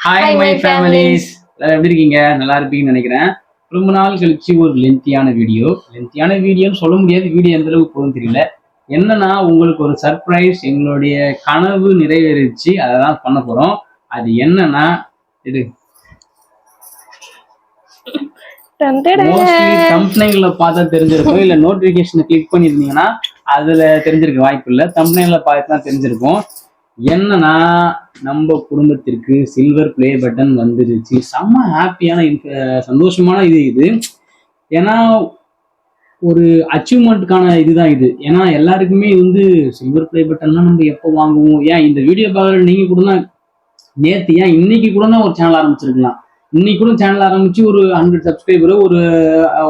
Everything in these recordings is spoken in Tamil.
ஹாய் மை ஃபேமிலிஸ், எல்லாரும் எப்படி இருக்கீங்க? நல்லா இருப்பீங்கன்னு நினைக்கிறேன். ரொம்ப நாள் கழிச்சு ஒரு லென்த்தியான வீடியோன்னு சொல்ல முடியாது. வீடியோ எந்த அளவுக்கு போகும் தெரியல. என்னன்னா, உங்களுக்கு ஒரு சர்ப்ரைஸ். எங்களுடைய கனவு நிறைவேறிச்சு. அதை தான் பண்ண போறோம். அது என்னன்னா, இது மோஸ்ட்லி தம்ப்நெயில்ல பார்த்தா தெரிஞ்சிருக்கும், இல்ல நோட்டிபிகேஷனை கிளிக் பண்ணிருந்தீங்கன்னா அதுல தெரிஞ்சிருக்க வாய்ப்பு இல்லை. தம்ப்நெயில்ல பார்த்து தான் தெரிஞ்சிருக்கும். என்னன்னா, நம்ம குடும்பத்திற்கு சில்வர் பிளே பட்டன் வந்துருச்சு. செம்ம ஹாப்பியான சந்தோஷமான இது. ஏன்னா ஒரு அச்சீவ்மெண்ட்டுக்கான இதுதான் இது. ஏன்னா எல்லாருக்குமே சில்வர் பிளே பட்டன்லாம் நம்ம எப்போ வாங்குவோம்? ஏன் இந்த வீடியோ பார்க்குற நீங்க கூட தான் நேற்று, ஏன் இன்னைக்கு கூட தான் ஒரு சேனல் ஆரம்பிச்சிருக்கலாம். இன்னைக்கு கூட சேனல் ஆரம்பிச்சு ஒரு 100 சப்ஸ்கிரைபர், ஒரு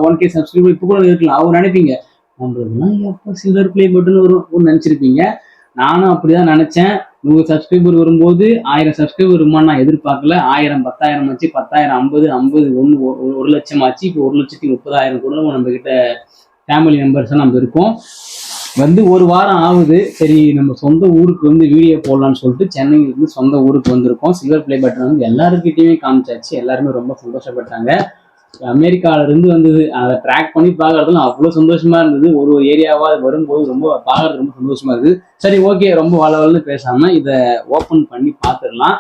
1K சப்ஸ்கிரைபர் இப்போ கூட இருக்கலாம். அவர் நினைப்பீங்க, நம்மளுக்குலாம் எப்போ சில்வர் பிளே பட்டன் வரும் நினைச்சிருப்பீங்க. நானும் அப்படிதான் நினைச்சேன். 100 சப்ஸ்கிரைபர் வரும்போது 1000 சப்ஸ்கிரைபர் வருமானு நான் எதிர்பார்க்கல. 1000 10,000 ஆச்சு, 10,000 50 50 1 லட்சம் ஆச்சு. இப்போ 1,30,000 கூட நம்ம கிட்ட ஃபேமிலி மெம்பர்ஸ் நம்ம இருக்கோம். ஒரு வாரம் ஆகுது. சரி, நம்ம சொந்த ஊருக்கு வீடியோ போடலான்னு சொல்லிட்டு சென்னையிலிருந்து சொந்த ஊருக்கு வந்திருக்கோம். சில்வர் பிளே பட்டன் எல்லாருக்கிட்டையுமே காமிச்சாச்சு. எல்லாருமே ரொம்ப சந்தோஷப்பட்டாங்க. அமெரிக்கால இருந்து வந்தது. அதை ட்ராக் பண்ணி பார்க்கறதுல அவ்வளோ சந்தோஷமா இருந்தது. ஒரு ஏரியாவா வரும்போது ரொம்ப பார்க்கறது ரொம்ப சந்தோஷமா இருக்குது. சரி, ஓகே, ரொம்ப வளவலன்னு பேசாம இதை ஓப்பன் பண்ணி பார்த்துடலாம்.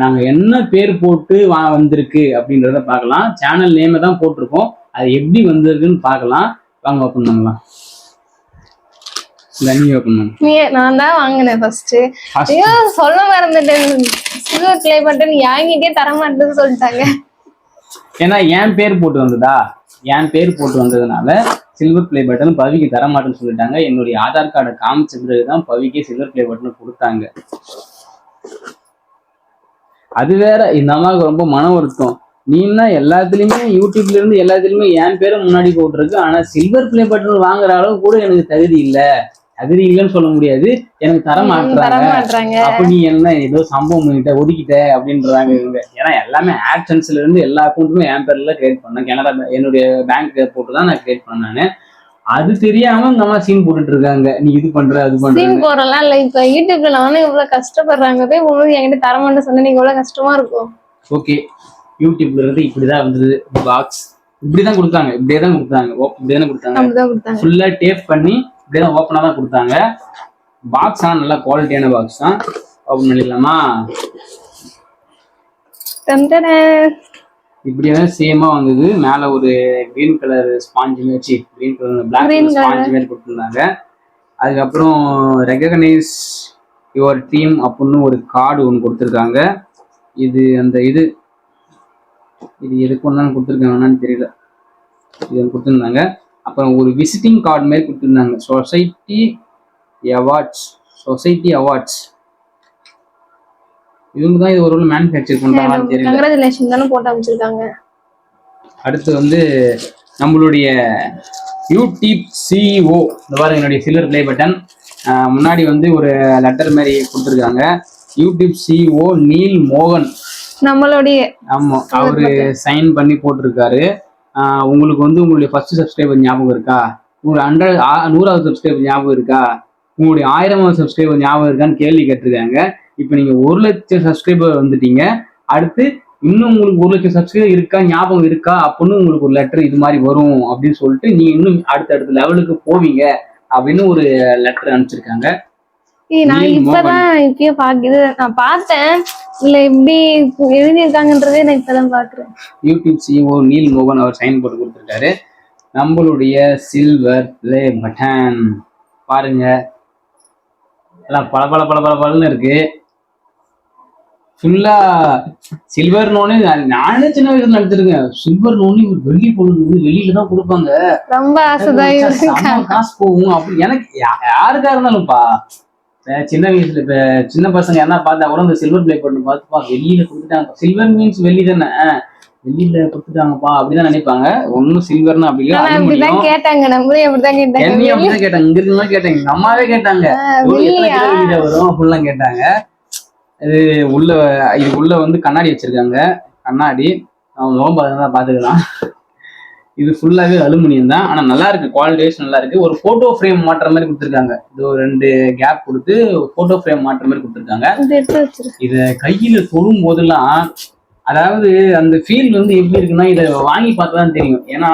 நாங்க என்ன பேர் போட்டு வந்திருக்கு அப்படின்றத பார்க்கலாம். சேனல் நேமை தான் போட்டிருக்கோம். அது எப்படி வந்திருக்குன்னு பார்க்கலாம். வாங்க ஓப்பன் பண்ணலாம். நான் தான் வாங்கினேன் ஃபர்ஸ்ட். சொல்ல மறந்துட்டேன், சில்வர் பிளே பட்டன் யாங்கிட்டே தரமாட்டேன்னு சொல்லிட்டாங்க. ஏன்னா என் பேர் போட்டு வந்ததுனால சில்வர் பிளே பட்டன் பவிக்கு தரமாட்டேன்னு சொல்லிட்டாங்க. என்னுடைய ஆதார் கார்டை காமிச்ச பிறகுதான் பவிக்கே சில்வர் பிளே பட்டன் கொடுத்தாங்க. அது வேற, இந்த அம்மாவுக்கு ரொம்ப மன வருத்தம். நீன்னா எல்லாத்துலயுமே யூடியூப்ல இருந்து எல்லாத்துலயுமே என் பேரும் முன்னாடி போட்டிருக்கு. ஆனா சில்வர் பிளே பட்டன் வாங்குற அளவு கூட எனக்கு தகுதி இல்லைன்னு சொல்ல முடியாது. எனக்கு தர மாட்டாங்க. அப்ப நீ என்ன ஏதோ சம்பவம் பண்ணிட்ட, ஒதுக்கிட்ட அப்படின்றாங்க இவங்க. ஏன்னா எல்லாமே ஆட்சன்ஸ்ல இருந்து எல்லா அக்கௌண்ட்டுமே என் பேர்ல கிரியேட் பண்ணேன். கனரா என்னுடைய பேங்க் போட்டுதான் நான் கிரியேட் பண்ணேன். அது தெரியாம நம்ம சீன் போட்டுட்டு இருக்காங்க. நீ இது பண்ற அது பண்ற. சீன் போறலாம் இல்ல. இப்ப யூடியூப்ல நானும் இவ்வளவு கஷ்டப்படுறாங்க, போய் உங்களுக்கு என்கிட்ட தரமாட்டேன்னு சொன்னா நீங்க எவ்வளவு கஷ்டமா இருக்கும். ஓகே, யூடியூப்ல இருந்து இப்படிதான் வந்தது. பாக்ஸ் இப்படிதான் கொடுத்தாங்க. இப்படியேதான் கொடுத்தாங்க. ஃபுல்லா டேப் பண்ணி இப்படிதான் ஓப்பனா தான் கொடுத்தாங்க. பாக்ஸ் ஆனா நல்ல குவாலிட்டியான பாக்ஸ் தான். ஓப்பன் பண்ணிடலாமா? இப்படியேதான் சேமா வந்தது. மேல ஒரு கிரீன் கலர் ஸ்பாஞ்சு வச்சு, green colour black colour sponge மாதிரி கொடுத்துருந்தாங்க. அதுக்கப்புறம் ரெகக்னைஸ் யுவர் டீம் அப்படின்னு ஒரு கார்டு ஒன்று கொடுத்துருக்காங்க. இது எதுக்கு ஒன்றாலும் கொடுத்துருக்காங்கன்னு தெரியல. இது கொடுத்துருந்தாங்க. அப்புறம் ஒரு விசிட்டிங் கார்டு மாதிரி கொடுத்துருந்தாங்க. Society awards. இவங்க தான் இது ஒரு மேனுஃபேக்சர் பண்றாங்கன்னு தெரியல. கங்க்ராச்சுலேஷன் தான போட்டு அமைச்சிருக்காங்க. அடுத்து நம்மளுடைய யூடியூப் சிஇஓ, இந்த மாதிரி என்னுடைய சில்வர் பிளே பட்டன் முன்னாடி ஒரு லெட்டர் மாதிரி கொடுத்துருக்காங்க. யூடியூப் சிஇஓ நீல் மோகன் நம்மளுடைய, ஆமா, அவரு சைன் பண்ணி போட்டிருக்காரு. உங்களுக்கு உங்களுடைய ஃபர்ஸ்ட் சப்ஸ்கிரைபர் ஞாபகம் இருக்கா? உங்களுடைய 100வது சப்ஸ்கிரைபர் ஞாபகம் இருக்கா? உங்களுடைய 1000வது சப்ஸ்கிரைபர் ஞாபகம் இருக்கான்னு கேள்வி கேட்டிருக்காங்க. இப்போ நீங்க 1 லட்சம் சப்ஸ்கிரைபர் வந்துட்டீங்க. அடுத்து இன்னும் உங்களுக்கு 1 லட்சம் சப்ஸ்கிரைபர் இருக்கா, ஞாபகம் இருக்கா அப்படின்னு உங்களுக்கு ஒரு லெட்டர் இது மாதிரி வரும் அப்படின்னு சொல்லிட்டு நீங்க இன்னும் அடுத்த லெவலுக்கு போவீங்க அப்படின்னு ஒரு லெட்டர் அனுப்பிச்சிருக்காங்க. நான் இப்பதான் நான் பார்த்தேன். இல்ல இப்படி எழுதியிருக்காங்கன்றதே நான் இப்பதான் பாக்குறேன். யூடியூப் சிஇஓ நீல் மோகன் அவர் சைன் போட்டு கொடுத்துருக்காரு. நம்மளுடைய சில்வர் பிளே பட்டன் பாருங்க, எல்லாம் பல இருக்கு. ஃபுல்லா சில்வர் நோனே. நானே சின்ன வயசுல நினைச்சிருக்கேன், சில்வர் நோனே வெளியே போடுறது, வெளியில தான் கொடுப்பாங்க. ரொம்ப ஆசைதான், காசு போகும் அப்படி. எனக்கு யாருக்கா இருந்தாலும்ப்பா, சின்ன வயசுல இப்ப சின்ன பசங்க என்ன பார்த்தா கூட இந்த சில்வர் பிளே பட்டன் பார்த்துப்பா, வெளியில கொடுத்துட்டாங்க. சில்வர் மீன்ஸ் வெள்ளி தானே, வெளியில கொடுத்துட்டாங்கப்பா அப்படிதான் நினைப்பாங்க. ஒன்னும் சில்வர்னு அப்படி கேட்டாங்க. நம்மளே அப்படிதான் கேட்டாங்க. இங்க இருந்தா கேட்டாங்க, எங்க அம்மாவே கேட்டாங்க வரும் அப்படிலாம் கேட்டாங்க. இது உள்ள கண்ணாடி வச்சிருக்காங்க. கண்ணாடி அவன் முகம் பார்த்தா பாத்துக்கலாம். இது ஃபுல்லாவே அலுமினியம் தான். ஆனா நல்லா இருக்கு, குவாலிட்டி வைஸ் நல்லா இருக்கு. ஒரு போட்டோ ஃப்ரேம் மாட்டுற மாதிரி கொடுத்துருக்காங்க. இது ஒரு 2 கேப் கொடுத்து போட்டோ ஃப்ரேம் மாட்டுற மாதிரி கொடுத்துருக்காங்க. இத கையில தொடும் போதெல்லாம் அதாவது அந்த ஃபீல் வந்து எப்படி இருக்குன்னா இதை வாங்கி பார்த்தாதான் தெரியும். ஏன்னா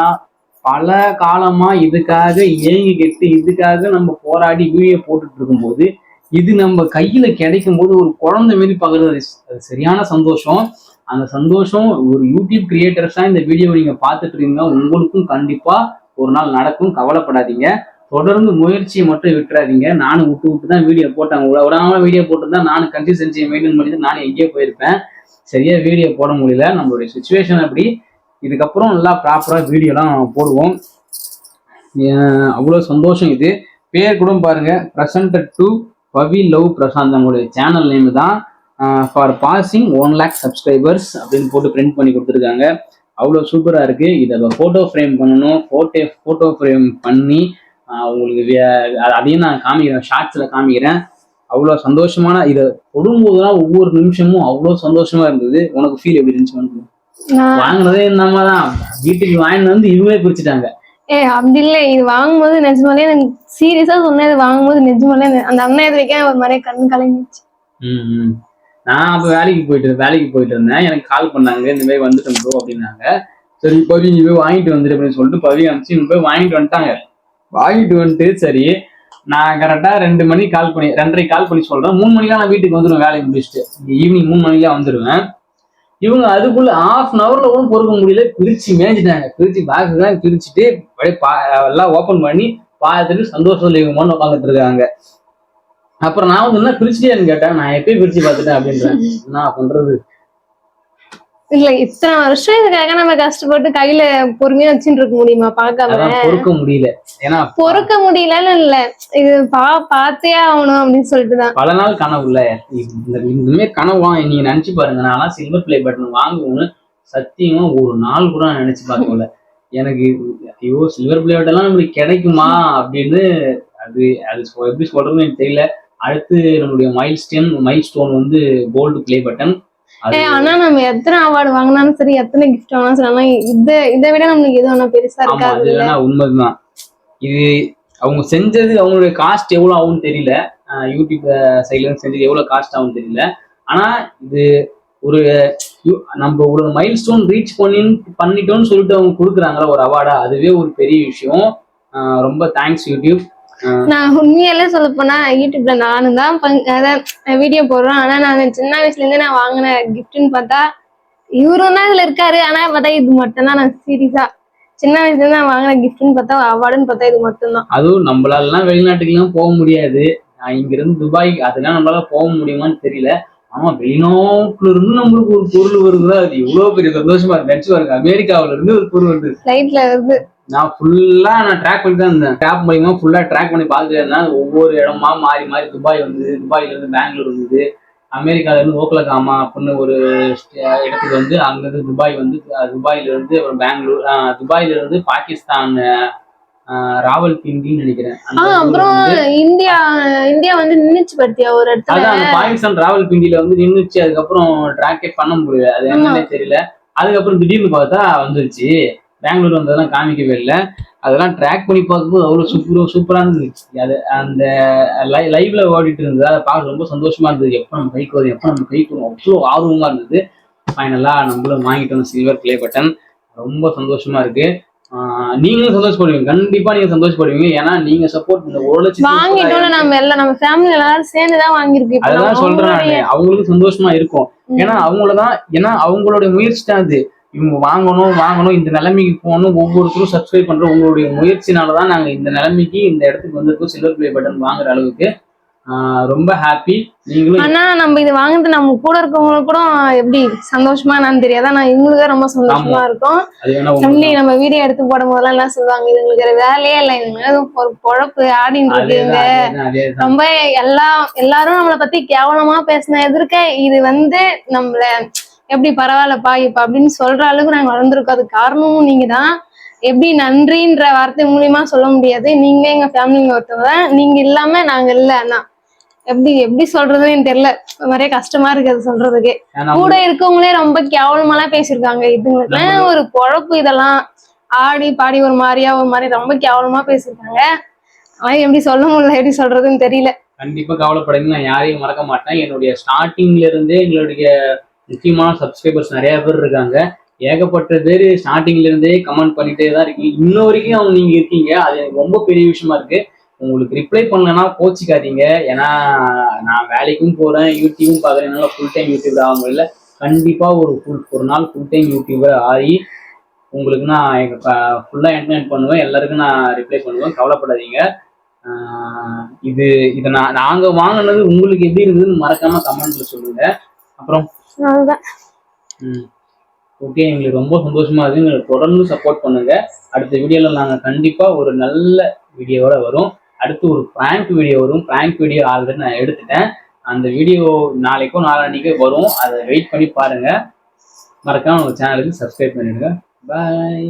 பல காலமா இதுக்காக ஏங்கிக்கிட்டு இதுக்காக நம்ம போராடி வீடியோ போட்டுட்டு இருக்கும்போது இது நம்ம கையில கிடைக்கும் போது ஒரு குழந்தை மாரி பாக்குறது அது சரியான சந்தோஷம். அந்த சந்தோஷம் ஒரு யூடியூப் கிரியேட்டர்ஸா இந்த வீடியோ நீங்க பார்த்துட்டு இருக்கீங்க, உங்களுக்கும் கண்டிப்பா ஒரு நாள் நடக்கும், கவலைப்படாதீங்க. தொடர்ந்து முயற்சியை மட்டும் விட்டுறாதீங்க. நானும் விட்டு தான் வீடியோ போட்டேன், விடாம வீடியோ போட்டு தான் நானும் கன்சிஸ்டன்சியை மெயின்டைன் பண்ணி தான் நானும் எங்கேயோ போயிருப்பேன். சரியா வீடியோ போட முடியல, நம்மளுடைய சுச்சுவேஷன் அப்படி. இதுக்கப்புறம் நல்லா ப்ராப்பரா வீடியோலாம் போடுவோம். அவ்வளோ சந்தோஷம். இது பேர் கூட பாருங்க, presented to Pavi love Prashanth. நம்மளுடைய சேனல் நேம் தான். ஃபார் பாசிங் 1 lakh சப்ஸ்கிரைபர்ஸ் அப்படின்னு போட்டு பிரிண்ட் பண்ணி கொடுத்துருக்காங்க. அவ்வளோ சூப்பராக இருக்கு. இதை ஃபோட்டோ ஃப்ரேம் பண்ணணும். ஃபோட்டோ ஃப்ரேம் பண்ணி உங்களுக்கு அதையும் நான் காமிக்கிறேன், ஷார்ட்ஸில் காமிக்கிறேன். அவ்வளோ சந்தோஷமான இதை தொடும்போதுதான் ஒவ்வொரு நிமிஷமும் அவ்வளோ சந்தோஷமா இருந்தது. உனக்கு ஃபீல் எப்படி இருந்துச்சு? வாங்கினதே நம்ம தான் வீட்டுக்கு வாங்கிட்டு வந்து இவங்களே பிரிச்சுட்டாங்க. அப்படி இல்லை, இது வாங்கும்போது நிஜமாலே எனக்கு சீரியஸா சொன்னது, வாங்கும்போது நிஜமாலே அந்த அண்ணன் எதிர்க்க ஒரு மாதிரியே கண்ணு கலங்கிச்சு. நான் அப்ப வேலைக்கு போயிட்டு இருந்தேன். எனக்கு கால் பண்ணாங்க, இந்த மாதிரி வந்துட்டோம் ப்ரோ அப்படின்னாங்க. சரி பவி நீ போய் வாங்கிட்டு வந்துடு அப்படின்னு சொல்லிட்டு பவி அனுப்பிச்சு இவங்க போய் வாங்கிட்டு வந்துட்டாங்க. வாங்கிட்டு வந்துட்டு சரி நான் கரெக்டா 2 மணி கால் பண்ணி 2:30 கால் பண்ணி சொல்றேன். 3 மணிக்கெல்லாம் நான் வீட்டுக்கு வந்துடுவேன், வேலைக்கு முடிச்சுட்டு ஈவினிங் 3 மணிக்கெல்லாம் வந்துடுவேன். இவங்க அதுக்குள்ள 1/2 hourல கூட பொறுக்க முடியல, பிரிச்சு மேய்ஞ்சிட்டாங்க. பிரிச்சு பேக்கெல்லாம் பிரிச்சுட்டு எல்லாம் ஓப்பன் பண்ணி பார்த்துட்டு சந்தோஷத்துல இவங்க உட்காந்துட்டு இருக்காங்க. அப்புறம் நான் வந்து என்ன பிரிச்சுட்டேன்னு கேட்டேன். நான் எப்பயும் பிரிச்சு பார்த்துட்டேன் அப்படின்றேன். என்ன பண்றது? இல்ல இத்தனை வருஷம் இதுக்காக நம்ம கஷ்டப்பட்டு கையில பொறுமையா வச்சுட்டு இருக்க முடியுமா? பார்க்காம பொறுக்க முடியல. ஏன்னா பொறுக்க முடியலன்னு இல்ல, இது பார்த்தே ஆகணும் அப்படின்னு சொல்லிட்டுதான். பல நாள் கனவு இல்ல இந்த மாதிரி கனவு நீங்க நினைச்சு பாருங்க. நான் சில்வர் பிளே பட்டன் வாங்குவோன்னு சத்தியமா ஒரு நாள் கூட நான் நினைச்சு பார்க்கல. எனக்கு ஐயோ சில்வர் பிளே பட்டன் எல்லாம் நம்மளுக்கு கிடைக்குமா அப்படின்னு அது எப்படி சொல்றதுன்னு எனக்கு தெரியல. அடுத்து நம்மளுடைய மைல் ஸ்டோன் வந்து கோல்டு பிளே பட்டன். ஆனா நம்ம எத்தனை அவார்டு வாங்கினாலும் சரி, எத்தனை கிஃப்ட் வாங்கினாலும் சரி, ஆனா இதை விட நம்மளுக்கு எது வேணா பெருசா இருக்காது. உண்மைதான். இது அவங்க செஞ்சது அவங்களுடைய காஸ்ட் எவ்வளவு ஆகும்னு தெரியல. யூடியூப் சைட்ல இருந்து செஞ்சது எவ்வளவு காஸ்ட் ஆகும்னு தெரியல. ஆனா இது ஒரு நம்ம ஒரு மைல் ஸ்டோன் ரீச் பண்ணிட்டோம்னு சொல்லிட்டு அவங்க கொடுக்குறாங்களா ஒரு அவார்டா, அதுவே ஒரு பெரிய விஷயம். ரொம்ப தேங்க்ஸ் யூடியூப். நான் உண்மையாலே சொல்ல போனா யூடியூப்ல நானும் தான் வீடியோ போடுறேன். ஆனா நான் சின்ன வயசுல இருந்தே நான் வாங்கின கிஃப்ட்னு பார்த்தா இவரும் தான் இதுல இருக்காரு. ஆனா பார்த்தா இது மட்டும் தான். நான் சீரியஸா சின்ன வயசுல இருந்து நான் வாங்கின கிஃப்ட்னு பார்த்தா அவார்டுன்னு பார்த்தா இது மட்டும் தான். அதுவும் நம்மளாலாம் வெளிநாட்டுக்கு எல்லாம் போக முடியாது. இங்க இருந்து துபாய் அதெல்லாம் நம்மளால போக முடியுமான்னு தெரியல. ஆமா வெளிநாட்டுல இருந்து நம்மளுக்கு ஒரு பொருள் வருது, அது எவ்வளவு பெரிய சந்தோஷமா இருக்கு. நினைச்சு பாருங்க, அமெரிக்காவில இருந்து ஒரு பொருள் வருது, ஃபிளைட்ல வருது. நான் ட்ராக் பண்ணி தான் இருந்தேன். ஆப் மூலியமா ஃபுல்லா ட்ராக் பண்ணி பார்த்துட்டு இருந்தேன். ஒவ்வொரு இடமா மாறி மாறி துபாய் வந்தது, துபாயில இருந்து பெங்களூர் வந்தது, அமெரிக்கால இருந்து ஓக்லகாமா அப்படின்னு ஒரு இடத்துக்கு வந்து அங்கிருந்து துபாய் வந்து, துபாயில இருந்து அப்புறம் பெங்களூர், துபாயில இருந்து பாகிஸ்தான் ராவல்பிண்டின்னு நினைக்கிறேன். அப்புறம் இந்தியா வந்து நின்னுச்சு பத்தியா ஒரு இடத்துல. அதான் பாகிஸ்தான் ராவல்பிண்டியில வந்து நின்னுச்சு. அதுக்கப்புறம் ட்ராக்கே பண்ண முடியல, அது என்னன்னே தெரியல. அதுக்கப்புறம் திடீர்னு பார்த்தா வந்துருச்சு. பெங்களூர் வந்ததெல்லாம் காமிக்கவே இல்லை. அதெல்லாம் ட்ராக் பண்ணி பார்க்கும்போது அவ்வளோ சூப்பராக இருந்துச்சு. அது அந்த லைவ்ல ஓடிட்டு இருந்தது, அதை பார்க்க ரொம்ப சந்தோஷமா இருந்தது. எப்போ நம்ம கைக்கு வரும், எப்போ நம்ம கைக்கு வரும், அவ்வளோ ஆர்வமா இருந்தது. ஃபைனலாக நம்மளும் வாங்கிட்டோம் சில்வர் பிளே பட்டன். ரொம்ப சந்தோஷமா இருக்கு. நீங்களும் சந்தோஷப்படுவீங்க, கண்டிப்பா நீங்க சந்தோஷப்படுவீங்க. ஏன்னா நீங்க சப்போர்ட் இந்த 1 லட்சம் வாங்கிட்டோம். நம்ம ஃபேமிலி எல்லாரும் சேர்ந்துதான் வாங்கிருக்கோம். அதான் சொல்றேன், அவங்களுக்கும் சந்தோஷமா இருக்கும். ஏன்னா அவங்களுடைய முயற்சி தான் அது. இவங்க வாங்கணும் இந்த நிலைமைக்கு போகணும், ஒவ்வொருத்தரும் சப்ஸ்கிரைப் பண்றோம். உங்களுடைய முயற்சினாலதான் நாங்க இந்த நிலைமைக்கு இந்த இடத்துக்கு வந்திருக்கோம். சில்வர் பிளே பட்டன் வாங்குற அளவுக்கு ரொம்ப ஹாப்பி. நீங்களும் ஆனா நம்ம இது வாங்கிட்டு நம்ம கூட இருக்கவங்களுக்கு கூட எப்படி சந்தோஷமா என்னன்னு தெரியாது. ஆனா இவங்களுக்கு ரொம்ப சந்தோஷமா இருக்கும். நம்ம வீடியோ எடுத்து போடும் போதெல்லாம் என்ன சொல்லுவாங்க, இது உங்களுக்கு வேலையே இல்லை, இதுங்களுக்கு ஒரு பொழப்பு ஆடின்னு இருக்கீங்க. ரொம்ப எல்லாரும் நம்மளை பத்தி கேவலமா பேசின எதிர்க்க இது வந்து நம்மள எப்படி பரவாயில்லப்பா இப்ப அப்படின்னு சொல்ற அளவுக்கு நாங்க வளர்ந்துருக்கோம். அது காரணமும் நீங்க தான். எப்படி நன்றின்ற வார்த்தை மூலியமா சொல்ல முடியாது. நீங்க எங்க ஃபேமிலிங்க ஒருத்தவங்க, நீங்க இல்லாம நாங்க இல்ல. ஆனா எப்படி சொல்றதுன்னு எனக்கு தெரியல, நிறைய கஷ்டமா இருக்கு அது சொல்றதுக்கே. கூட இருக்கவங்களே ரொம்ப கேவலமாலாம் பேசியிருக்காங்க. இதுங்களுக்கு ஒரு பொழப்பு இதெல்லாம் ஆடி பாடி ஒரு மாதிரி ரொம்ப கேவலமா பேசியிருக்காங்க. ஆனா எப்படி சொல்ல முடியல, எப்படி சொல்றதுன்னு தெரியல. கண்டிப்பா கவலைப்படாதீங்க, நான் யாரையும் மறக்க மாட்டேன். என்னுடைய ஸ்டார்டிங்ல இருந்தே எங்களுடைய முக்கியமான சப்ஸ்கிரைபர்ஸ் நிறைய பேர் இருக்காங்க. ஏகப்பட்ட பேர் ஸ்டார்டிங்ல இருந்தே கமெண்ட் பண்ணிட்டே தான் இருக்கீங்க. இன்ன வரைக்கும் அவங்க நீங்க இருக்கீங்க, அது எனக்கு ரொம்ப பெரிய விஷயமா இருக்கு. உங்களுக்கு ரிப்ளை பண்ணலன்னா கோச்சிக்காதீங்க. ஏன்னா நான் வேலைக்கும் போறேன், யூடியூபும் பார்க்குறேன், என்னால் ஃபுல் டைம் யூடியூபர் ஆக முடியல. கண்டிப்பா ஒரு நாள் ஃபுல் டைம் யூடியூபர் ஆகி உங்களுக்கு நான் ஃபுல்லா என்டர்டைன் பண்ணுவேன். எல்லாருக்கும் நான் ரிப்ளை பண்ணுவேன், கவலைப்படாதீங்க. இது இதை நாங்க வாங்கினது உங்களுக்கு எப்படி இருந்ததுன்னு மறக்காம கமெண்ட்ல சொல்லுங்க. அப்புறம் ஓகே, எங்களுக்கு ரொம்ப சந்தோஷமா இருக்கு. எங்களுக்கு தொடர்ந்து சப்போர்ட் பண்ணுங்க. அடுத்த வீடியோல நாங்க கண்டிப்பா ஒரு நல்ல வீடியோவோட வரும். அடுத்து ஒரு பிராங்க் வீடியோ வரும். பிராங்க் வீடியோ ஆல்ரெடி நான் எடுத்துட்டேன். அந்த வீடியோ நாளைக்கோ நாளான்னைக்கோ வரும். அதை வெயிட் பண்ணி பாருங்க. மறக்காம உங்க சேனலுக்கு சப்ஸ்கிரைப் பண்ணிடுங்க. பாய்.